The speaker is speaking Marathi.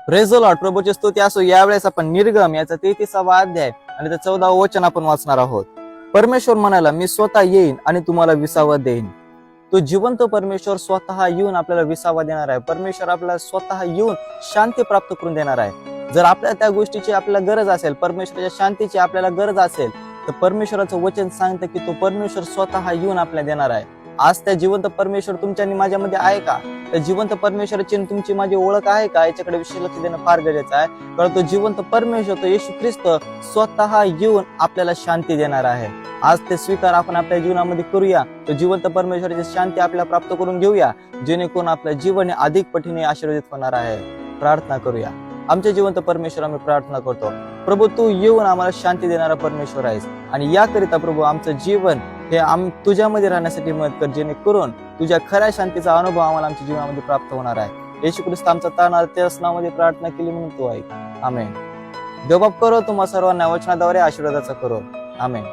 Praise the Lord. प्रभूची स्तुती असो. यावेळेस आपण निर्गम याचा 33वा अध्याय आणि त्या 14व वचन आपण वाचणार आहोत. परमेश्वर म्हणाला, मी स्वतः येईन आणि तुम्हाला विसावा देईन. तो जिवंत परमेश्वर स्वतः येऊन आपल्याला विसावा देणार आहे. परमेश्वर आपल्याला स्वतः येऊन शांती प्राप्त करून देणार आहे. जर आपल्याला त्या गोष्टीची आपल्याला गरज असेल, परमेश्वराच्या शांतीची आपल्याला गरज असेल, तर परमेश्वराचं वचन सांगतं की तो परमेश्वर स्वतः येऊन आपल्याला देणार आहे. आज त्या जिवंत परमेश्वर तुमच्या आणि माझ्यामध्ये आहे का? त्या जिवंत परमेश्वराची तुमची माझी ओळख आहे का? याच्याकडे विशेष लक्ष देणं फार गरजेचं आहे. कारण तो जिवंत परमेश्वर, तो येशू ख्रिस्त स्वतः येऊन आपल्याला शांती देणार आहे. आज ते स्वीकार आपण आपल्या जीवनामध्ये करूया. तो जिवंत परमेश्वराची शांती आपल्याला प्राप्त करून घेऊया, जेणेकरून आपलं जीवन हे अधिक पटीने आशीर्वादित होणार आहे. प्रार्थना करूया. आमच्या जिवंत परमेश्वर, आम्ही प्रार्थना करतो प्रभू, तू येऊन आम्हाला शांती देणारा परमेश्वर आहेस आणि याकरिता प्रभू आमचं जीवन हे तुझ्यामध्ये राहण्यासाठी मदत कर, जेणेकरून तुझ्या खऱ्या शांतीचा अनुभव आम्हाला आमच्या जीवनामध्ये प्राप्त होणार आहे. येशू ख्रिस्त आमचा तारणार, त्याच नावामध्ये प्रार्थना केली म्हणून तू ऐक. आमेन. देवबाप करो तुम्हा सर्वांना वचनाद्वारे आशीर्वादाचा करो. आमेन.